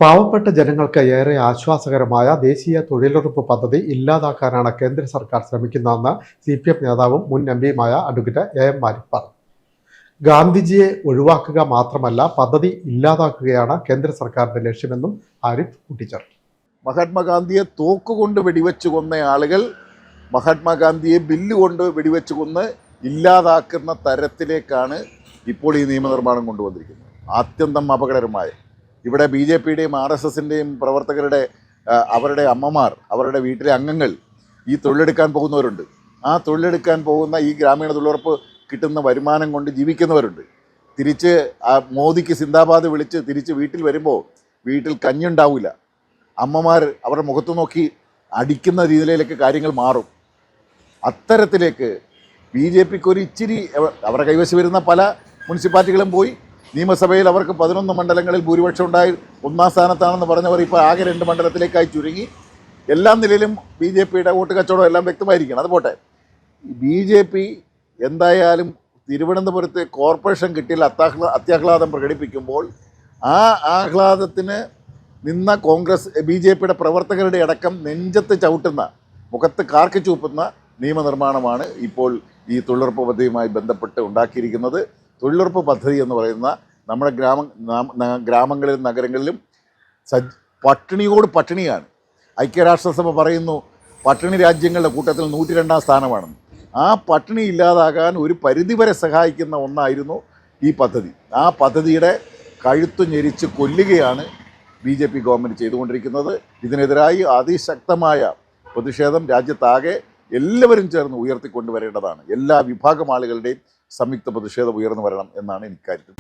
പാവപ്പെട്ട ജനങ്ങൾക്ക് ഏറെ ആശ്വാസകരമായ ദേശീയ തൊഴിലുറപ്പ് പദ്ധതി ഇല്ലാതാക്കാനാണ് കേന്ദ്ര സർക്കാർ ശ്രമിക്കുന്നതെന്ന് CPM നേതാവും മുൻ എംപിയുമായ അഡ്വക്കേറ്റ് AM ആരിഫ് പറഞ്ഞു. ഗാന്ധിജിയെ ഒഴിവാക്കുക മാത്രമല്ല പദ്ധതി ഇല്ലാതാക്കുകയാണ് കേന്ദ്ര സർക്കാരിന്റെ ലക്ഷ്യമെന്നും ആരിഫ് കൂട്ടിച്ചേർത്തു. മഹാത്മാഗാന്ധിയെ തോക്കുകൊണ്ട് വെടിവെച്ച് കൊന്ന ആളുകൾ മഹാത്മാഗാന്ധിയെ ബില്ലുകൊണ്ട് വെടിവെച്ച് കൊന്ന് ഇല്ലാതാക്കുന്ന തരത്തിലേക്കാണ് ഇപ്പോൾ ഈ നിയമനിർമ്മാണം കൊണ്ടുവന്നിരിക്കുന്നത്. ആത്യന്തം അപകടകരമായ ഇവിടെ BJPയുടെയും RSSൻ്റെയും പ്രവർത്തകരുടെ അവരുടെ അമ്മമാർ, അവരുടെ വീട്ടിലെ അംഗങ്ങൾ ഈ തൊഴിലെടുക്കാൻ പോകുന്നവരുണ്ട്. ആ തൊഴിലെടുക്കാൻ പോകുന്ന ഈ ഗ്രാമീണ തൊഴിലുറപ്പ് കിട്ടുന്ന വരുമാനം കൊണ്ട് ജീവിക്കുന്നവരുണ്ട്. തിരിച്ച് മോദിക്ക് സിന്ദാബാദ് വിളിച്ച് തിരിച്ച് വീട്ടിൽ വരുമ്പോൾ വീട്ടിൽ കഞ്ഞുണ്ടാവില്ല. അമ്മമാർ അവരുടെ മുഖത്ത് നോക്കി അടിക്കുന്ന രീതിയിലേക്ക് കാര്യങ്ങൾ മാറും. അത്തരത്തിലേക്ക് BJPക്ക് ഒരു ഇച്ചിരി അവരുടെ കൈവശം വരുന്ന പല മുനിസിപ്പാലിറ്റികളും പോയി. നിയമസഭയിൽ അവർക്ക് 11 മണ്ഡലങ്ങളിൽ ഭൂരിപക്ഷം ഉണ്ടായി 1ാം സ്ഥാനത്താണെന്ന് പറഞ്ഞവർ ഇപ്പോൾ ആകെ 2 മണ്ഡലത്തിലേക്കായി ചുരുങ്ങി. എല്ലാ നിലയിലും BJPയുടെ വോട്ട് കച്ചവടം എല്ലാം വ്യക്തമായിരിക്കണം. അതുപോട്ടെ, BJP എന്തായാലും തിരുവനന്തപുരത്ത് കോർപ്പറേഷൻ കിട്ടിയാൽ അത്യാഹ്ലാദം പ്രകടിപ്പിക്കുമ്പോൾ ആ ആഹ്ലാദത്തിന് നിന്ന കോൺഗ്രസ് BJPയുടെ പ്രവർത്തകരുടെ അടക്കം നെഞ്ചത്ത് ചവിട്ടുന്ന, മുഖത്ത് കാർക്കി ചൂപ്പുന്ന നിയമനിർമ്മാണമാണ് ഇപ്പോൾ ഈ തൊഴിലുറപ്പ് പദ്ധതിയുമായി ബന്ധപ്പെട്ട് ഉണ്ടാക്കിയിരിക്കുന്നത്. തൊഴിലുറപ്പ് പദ്ധതി എന്ന് പറയുന്ന നമ്മുടെ ഗ്രാമങ്ങളിലും നഗരങ്ങളിലും പട്ടിണിയോട് പട്ടിണിയാണ്. ഐക്യരാഷ്ട്രസഭ പറയുന്നു പട്ടിണി രാജ്യങ്ങളുടെ കൂട്ടത്തിൽ 102ാം സ്ഥാനമാണെന്ന്. ആ പട്ടിണി ഇല്ലാതാകാൻ ഒരു പരിധിവരെ സഹായിക്കുന്ന ഒന്നായിരുന്നു ഈ പദ്ധതി. ആ പദ്ധതിയുടെ കഴുത്തു ഞെരിച്ച് കൊല്ലുകയാണ് BJP ഗവൺമെൻറ് ചെയ്തുകൊണ്ടിരിക്കുന്നത്. ഇതിനെതിരായി അതിശക്തമായ പ്രതിഷേധം രാജ്യത്താകെ എല്ലാവരും ചേർന്ന് ഉയർത്തിക്കൊണ്ടുവരേണ്ടതാണ്. എല്ലാ വിഭാഗം ആളുകളുടെയും സംയുക്ത പ്രതിഷേധം ഉയർന്നു വരണം എന്നാണ് എനിക്കാര്യത്തിൽ.